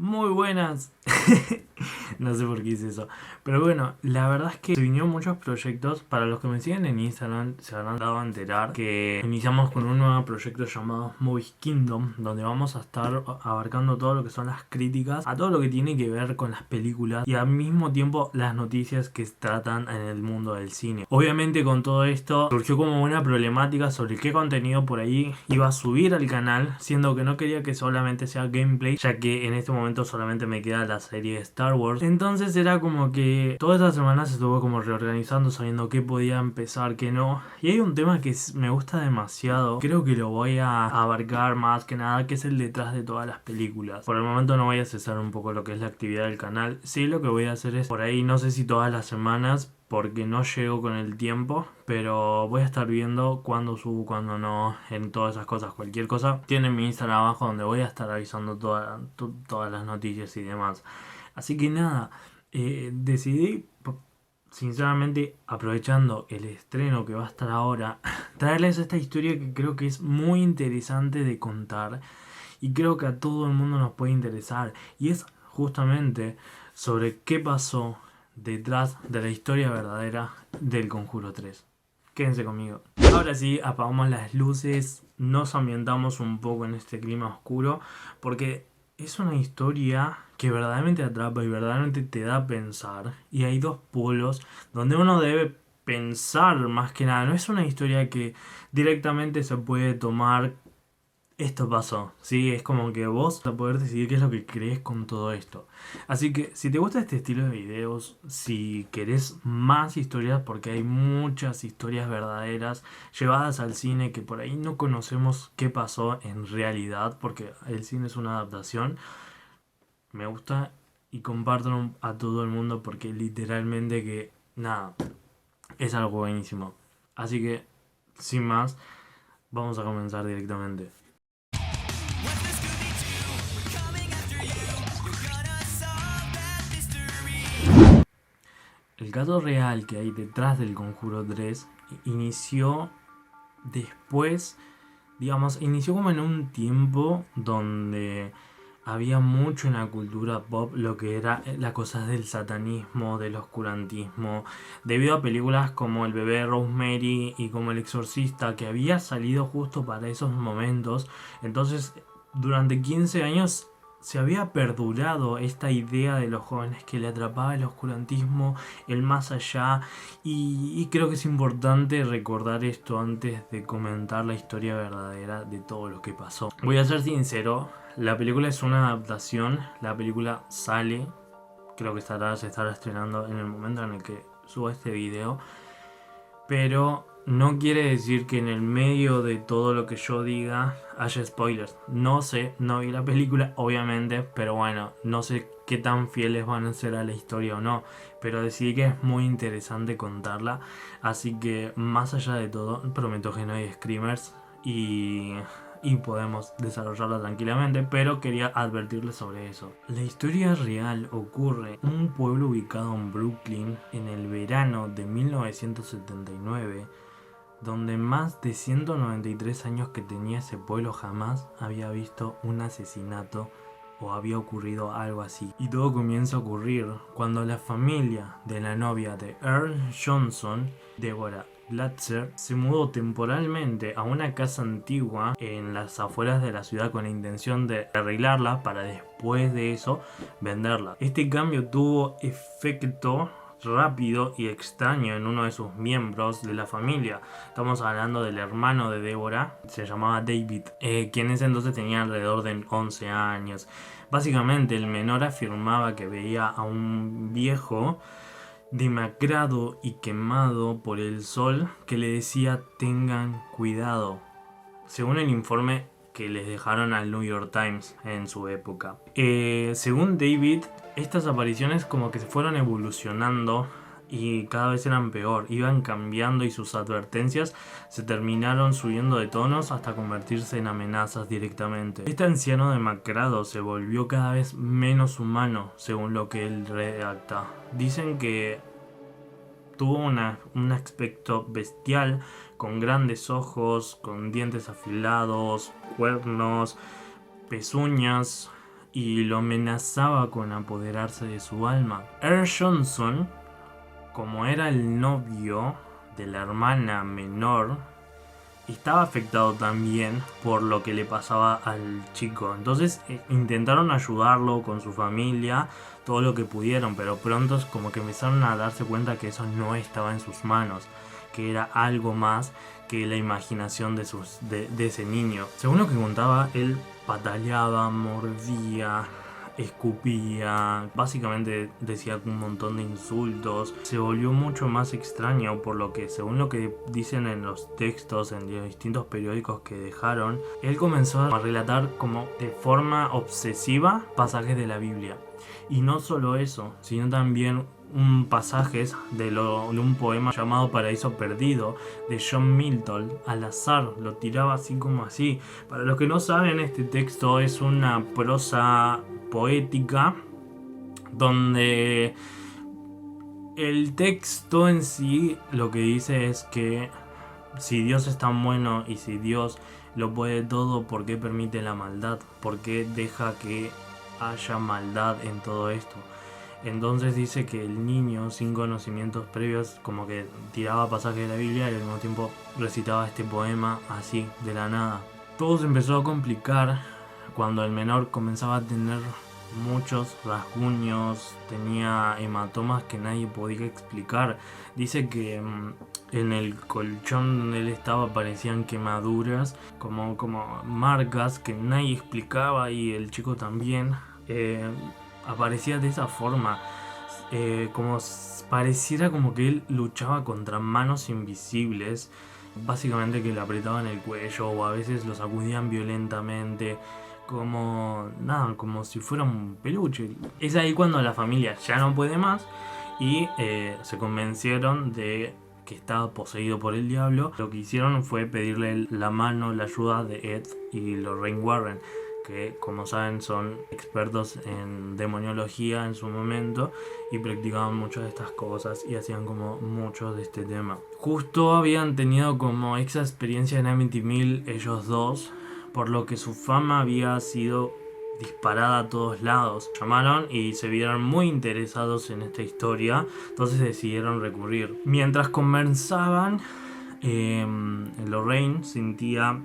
Muy buenas. No sé por qué hice eso. Pero bueno, la verdad es que se vinieron muchos proyectos. Para los que me siguen en Instagram se habrán dado a enterar que iniciamos con un nuevo proyecto llamado Movie Kingdom, donde vamos a estar abarcando todo lo que son las críticas a todo lo que tiene que ver con las películas y al mismo tiempo las noticias que tratan en el mundo del cine. Obviamente con todo esto surgió como una problemática sobre qué contenido por ahí iba a subir al canal, siendo que no quería que solamente sea gameplay, ya que en este momento solamente me queda la serie de Star Wars. Entonces era como que toda esta semana se estuvo como reorganizando, sabiendo qué podía empezar, qué no. Y hay un tema que me gusta demasiado, creo que lo voy a abarcar más que nada, que es el detrás de todas las películas. Por el momento no voy a cesar un poco lo que es la actividad del canal. Sí, lo que voy a hacer es por ahí, no sé si todas las semanas, porque no llego con el tiempo, pero voy a estar viendo cuándo subo, cuándo no, en todas esas cosas. Cualquier cosa tiene mi Instagram abajo, donde voy a estar avisando todas las noticias y demás. Así que nada, decidí, sinceramente, aprovechando el estreno que va a estar ahora, traerles esta historia que creo que es muy interesante de contar y creo que a todo el mundo nos puede interesar, y es justamente sobre qué pasó detrás de la historia verdadera del Conjuro 3. Quédense conmigo. Ahora sí, apagamos las luces, nos ambientamos un poco en este clima oscuro, porque es una historia que verdaderamente atrapa y verdaderamente te da a pensar. Y hay dos polos donde uno debe pensar más que nada. No es una historia que directamente se puede tomar. Esto pasó, ¿sí? Es como que vos vas a poder decidir qué es lo que crees con todo esto. Así que si te gusta este estilo de videos, si querés más historias, porque hay muchas historias verdaderas llevadas al cine que por ahí no conocemos qué pasó en realidad, porque el cine es una adaptación, me gusta y comparto a todo el mundo porque literalmente que, nada, es algo buenísimo. Así que, sin más, vamos a comenzar directamente. El caso real que hay detrás del Conjuro 3 inició después, digamos, inició como en un tiempo donde había mucho en la cultura pop lo que era la cosa del satanismo, del oscurantismo, debido a películas como El bebé Rosemary y como El exorcista, que había salido justo para esos momentos. Entonces, durante 15 años se había perdurado esta idea de los jóvenes que le atrapaba el oscurantismo, el más allá, y creo que es importante recordar esto antes de comentar la historia verdadera de todo lo que pasó. Voy a ser sincero, la película es una adaptación, la película sale, creo que se estará estrenando en el momento en el que suba este video, pero no quiere decir que en el medio de todo lo que yo diga haya spoilers. No sé, no vi la película, obviamente, pero bueno, no sé qué tan fieles van a ser a la historia o no. Pero decidí que es muy interesante contarla. Así que, más allá de todo, prometo que no hay screamers y podemos desarrollarla tranquilamente, pero quería advertirles sobre eso. La historia real ocurre en un pueblo ubicado en Brooklyn en el verano de 1979, donde más de 193 años que tenía ese pueblo jamás había visto un asesinato o había ocurrido algo así. Y todo comienza a ocurrir cuando la familia de la novia de Earl Johnson, Deborah Glatzer, se mudó temporalmente a una casa antigua en las afueras de la ciudad con la intención de arreglarla para después de eso venderla. Este cambio tuvo efecto rápido y extraño en uno de sus miembros de la familia. Estamos hablando del hermano de Deborah, se llamaba David, quien en ese entonces tenía alrededor de 11 años. Básicamente el menor afirmaba que veía a un viejo demacrado y quemado por el sol que le decía tengan cuidado, según el informe que les dejaron al New York Times en su época. Según David, estas apariciones como que se fueron evolucionando y cada vez eran peor, iban cambiando y sus advertencias se terminaron subiendo de tonos hasta convertirse en amenazas directamente. Este anciano demacrado se volvió cada vez menos humano, según lo que él redacta. Dicen que tuvo un aspecto bestial, con grandes ojos, con dientes afilados, cuernos, pezuñas y lo amenazaba con apoderarse de su alma. Earl Johnson, como era el novio de la hermana menor, estaba afectado también por lo que le pasaba al chico. Entonces intentaron ayudarlo con su familia, todo lo que pudieron, pero pronto como que empezaron a darse cuenta que eso no estaba en sus manos, que era algo más que la imaginación de ese niño. Según lo que contaba, él pataleaba, mordía, escupía, básicamente decía un montón de insultos. Se volvió mucho más extraño, por lo que, según lo que dicen en los textos en los distintos periódicos que dejaron, él comenzó a relatar como de forma obsesiva pasajes de la Biblia. Y no solo eso, sino también pasajes de un poema llamado Paraíso Perdido de John Milton. Al azar lo tiraba así como así. Para los que no saben, este texto es una prosa poética donde el texto en sí lo que dice es que si Dios es tan bueno y si Dios lo puede todo, ¿por qué permite la maldad? ¿Por qué deja que haya maldad en todo esto? Entonces dice que el niño, sin conocimientos previos, como que tiraba pasajes de la Biblia y al mismo tiempo recitaba este poema así, de la nada. Todo se empezó a complicar cuando el menor comenzaba a tener muchos rasguños, tenía hematomas que nadie podía explicar. Dice que en el colchón donde él estaba aparecían quemaduras, como marcas que nadie explicaba, y el chico también. Aparecía de esa forma, como pareciera como que él luchaba contra manos invisibles, básicamente que le apretaban el cuello o a veces lo sacudían violentamente, como si fuera un peluche. Es ahí cuando la familia ya no puede más y se convencieron de que estaba poseído por el diablo. Lo que hicieron fue pedirle la ayuda de Ed y Lorraine Warren, que como saben son expertos en demoniología en su momento y practicaban muchas de estas cosas y hacían como mucho de este tema. Justo habían tenido como esa experiencia en Amityville ellos dos, por lo que su fama había sido disparada a todos lados. Llamaron y se vieron muy interesados en esta historia, entonces decidieron recurrir. Mientras conversaban, Lorraine sentía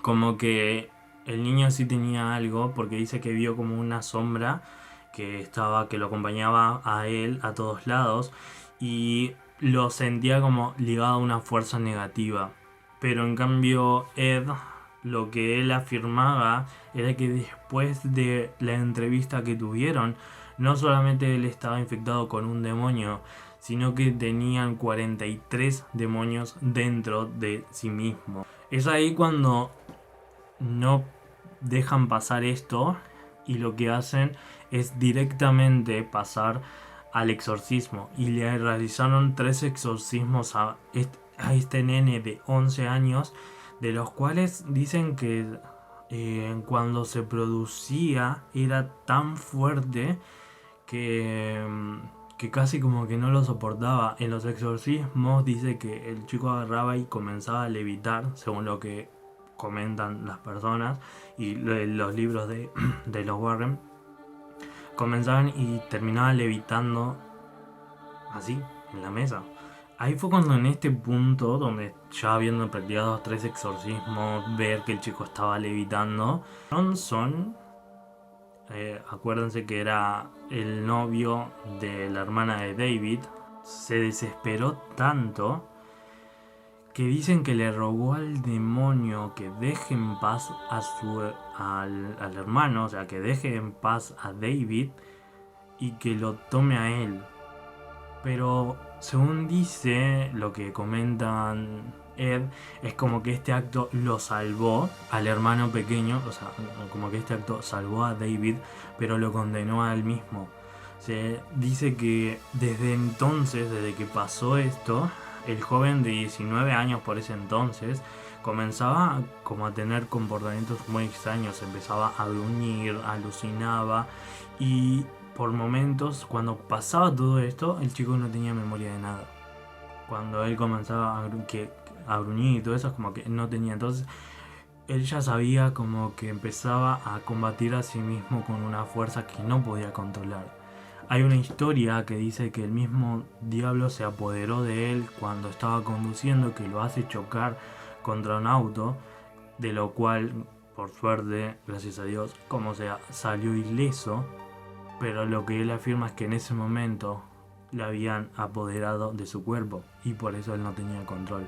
como que el niño sí tenía algo, porque dice que vio como una sombra que lo acompañaba a él a todos lados y lo sentía como ligado a una fuerza negativa. Pero en cambio Ed, lo que él afirmaba era que después de la entrevista que tuvieron, no solamente él estaba infectado con un demonio, sino que tenían 43 demonios dentro de sí mismo. Es ahí cuando no dejan pasar esto y lo que hacen es directamente pasar al exorcismo, y le realizaron 3 exorcismos a este nene de 11 años, de los cuales dicen que cuando se producía era tan fuerte que casi como que no lo soportaba. En los exorcismos dice que el chico agarraba y comenzaba a levitar, según lo que comentan las personas y los libros de los Warren. Comenzaban y terminaban levitando así, en la mesa. Ahí fue cuando, en este punto, donde ya habiendo practicado 3 exorcismos, ver que el chico estaba levitando, Johnson, acuérdense que era el novio de la hermana de David, se desesperó tanto que dicen que le rogó al demonio que deje en paz al hermano, o sea, que deje en paz a David y que lo tome a él. Pero según dice, lo que comentan Ed, es como que este acto lo salvó al hermano pequeño, o sea, como que este acto salvó a David, pero lo condenó a él mismo. Se dice que desde entonces, desde que pasó esto, el joven de 19 años por ese entonces comenzaba como a tener comportamientos muy extraños, empezaba a gruñir, alucinaba, y por momentos, cuando pasaba todo esto, el chico no tenía memoria de nada. Cuando él comenzaba a gruñir y todo eso, es como que no tenía. Entonces él ya sabía como que empezaba a combatir a sí mismo con una fuerza que no podía controlar. Hay una historia que dice que el mismo diablo se apoderó de él cuando estaba conduciendo, que lo hace chocar contra un auto, de lo cual, por suerte, gracias a Dios, como sea, salió ileso, pero lo que él afirma es que en ese momento le habían apoderado de su cuerpo y por eso él no tenía control.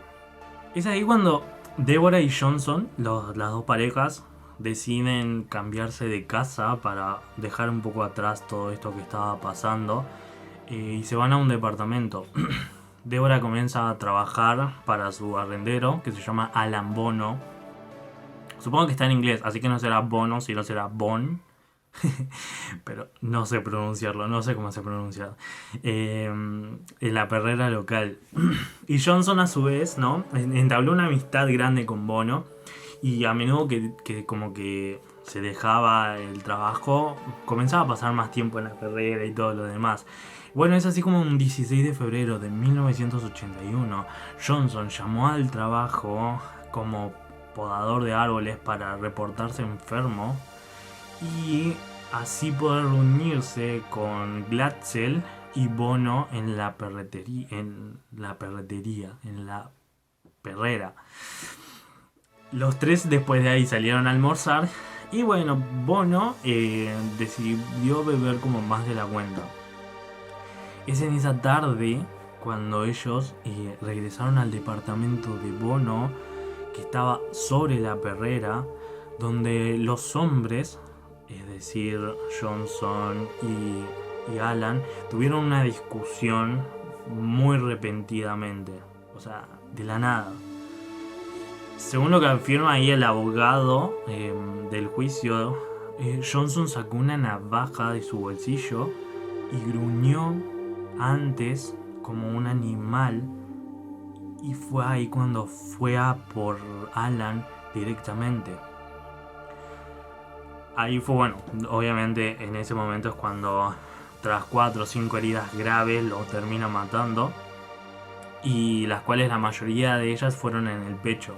Es ahí cuando Deborah y Johnson, las dos parejas, deciden cambiarse de casa para dejar un poco atrás todo esto que estaba pasando y se van a un departamento. Deborah comienza a trabajar para su arrendero, que se llama Alan Bono. Supongo que está en inglés, así que no será Bono, sino será Bon. Pero no sé pronunciarlo, no sé cómo se pronuncia. En la perrera local. Y Johnson a su vez, ¿no? Entabló una amistad grande con Bono. Y a menudo que como que se dejaba el trabajo, comenzaba a pasar más tiempo en la perrera y todo lo demás. Bueno, es así como un 16 de febrero de 1981, Johnson llamó al trabajo como podador de árboles para reportarse enfermo y así poder reunirse con Glatzel y Bono en la perretería, en la perrera. Los tres después de ahí salieron a almorzar y bueno, Bono decidió beber como más de la cuenta. Es en esa tarde cuando ellos regresaron al departamento de Bono, que estaba sobre la perrera, donde los hombres, es decir, Johnson y Alan, tuvieron una discusión muy repentinamente, o sea, de la nada. Según lo que afirma ahí el abogado del juicio, Johnson sacó una navaja de su bolsillo y gruñó antes como un animal, y fue ahí cuando fue a por Alan directamente. Ahí fue, bueno, obviamente en ese momento es cuando tras 4 o 5 heridas graves lo termina matando, y las cuales la mayoría de ellas fueron en el pecho.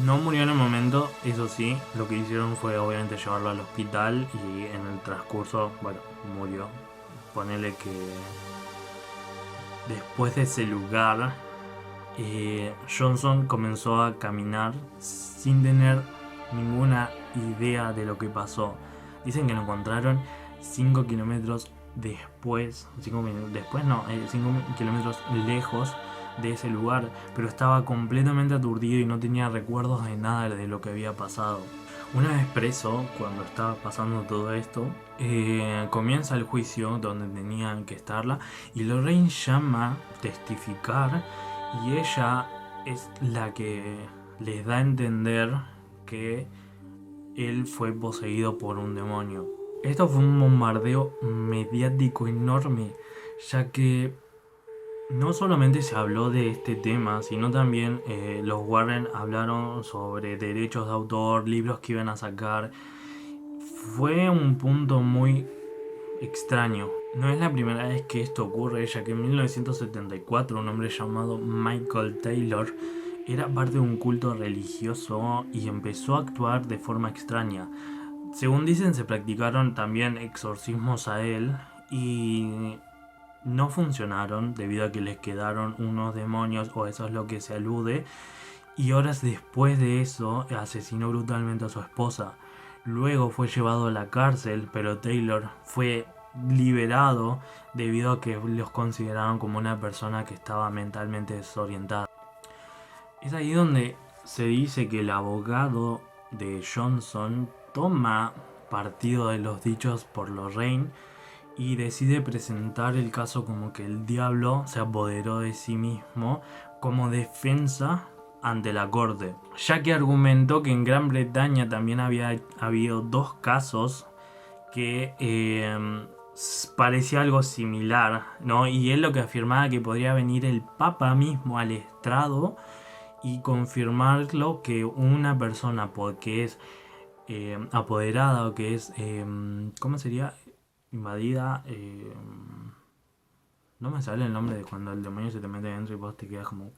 No murió en el momento, eso sí, lo que hicieron fue obviamente llevarlo al hospital y en el transcurso, bueno, murió. Ponele que después de ese lugar, Johnson comenzó a caminar sin tener ninguna idea de lo que pasó. Dicen que lo encontraron 5 kilómetros después, 5 kilómetros lejos de ese lugar, pero estaba completamente aturdido y no tenía recuerdos de nada de lo que había pasado. Una vez preso, cuando estaba pasando todo esto, comienza el juicio donde tenían que estarla y Lorraine llama a testificar y ella es la que les da a entender que él fue poseído por un demonio. Esto fue un bombardeo mediático enorme, ya que no solamente se habló de este tema, sino también los Warren hablaron sobre derechos de autor, libros que iban a sacar. Fue un punto muy extraño. No es la primera vez que esto ocurre, ya que en 1974 un hombre llamado Michael Taylor era parte de un culto religioso y empezó a actuar de forma extraña. Según dicen, se practicaron también exorcismos a él y no funcionaron debido a que les quedaron unos demonios, o eso es lo que se alude, y horas después de eso asesinó brutalmente a su esposa. Luego fue llevado a la cárcel, pero Taylor fue liberado debido a que los consideraron como una persona que estaba mentalmente desorientada. Es ahí donde se dice que el abogado de Johnson toma partido de los dichos por Lorraine y decide presentar el caso como que el diablo se apoderó de sí mismo como defensa ante la corte, ya que argumentó que en Gran Bretaña también había habido 2 casos que parecía algo similar, ¿no? Y él lo que afirmaba que podría venir el Papa mismo al estrado y confirmarlo, que una persona porque es apoderada o que es, ¿cómo sería? Invadida, no me sale el nombre de cuando el demonio se te mete dentro y vos te quedas como,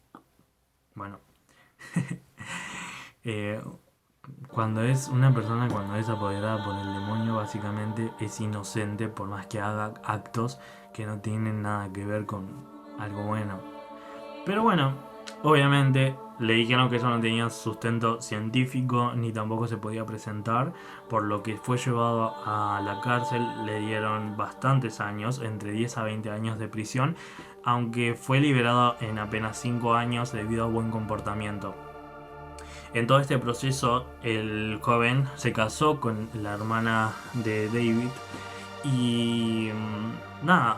bueno. Eh, cuando es una persona, cuando es apoderada por el demonio, básicamente es inocente por más que haga actos que no tienen nada que ver con algo bueno. Pero bueno, obviamente le dijeron que eso no tenía sustento científico ni tampoco se podía presentar, por lo que fue llevado a la cárcel. Le dieron bastantes años, entre 10 a 20 años de prisión, aunque fue liberado en apenas 5 años debido a buen comportamiento. En todo este proceso, el joven se casó con la hermana de David y nada,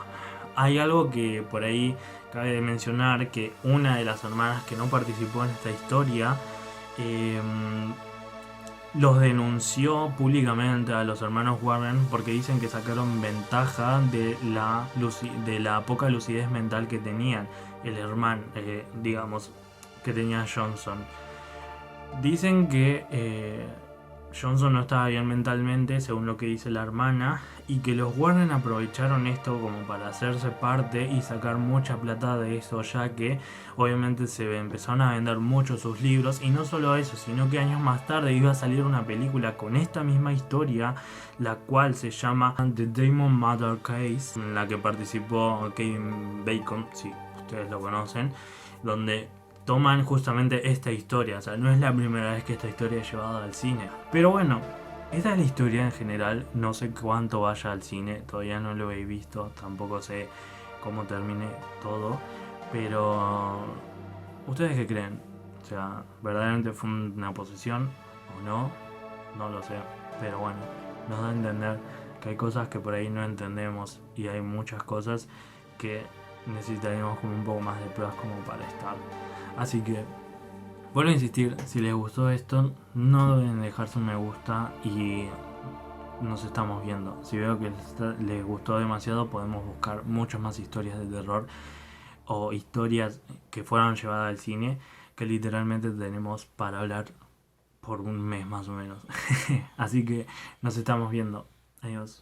hay algo que por ahí cabe de mencionar, que una de las hermanas que no participó en esta historia eh, los denunció públicamente a los hermanos Warren porque dicen que sacaron ventaja de la poca lucidez mental que tenían el hermano, digamos, que tenía Johnson. Dicen que Johnson no estaba bien mentalmente, según lo que dice la hermana, y que los Warren aprovecharon esto como para hacerse parte y sacar mucha plata de eso, ya que obviamente se empezaron a vender mucho sus libros, y no solo eso, sino que años más tarde iba a salir una película con esta misma historia, la cual se llama The Damon Murder Case, en la que participó Kevin Bacon, si ustedes lo conocen, donde toman justamente esta historia. O sea, no es la primera vez que esta historia es llevada al cine. Pero bueno, esta es la historia en general. No sé cuánto vaya al cine, todavía no lo he visto, tampoco sé cómo termine todo. Pero, ¿ustedes qué creen? O sea, ¿verdaderamente fue una posesión o no? No lo sé. Pero bueno, nos da a entender que hay cosas que por ahí no entendemos y hay muchas cosas que necesitaríamos como un poco más de pruebas como para estar. Así que, vuelvo a insistir, si les gustó esto, no deben dejarse un me gusta y nos estamos viendo. Si veo que les gustó demasiado, podemos buscar muchas más historias de terror o historias que fueron llevadas al cine, que literalmente tenemos para hablar por un mes más o menos. Así que nos estamos viendo. Adiós.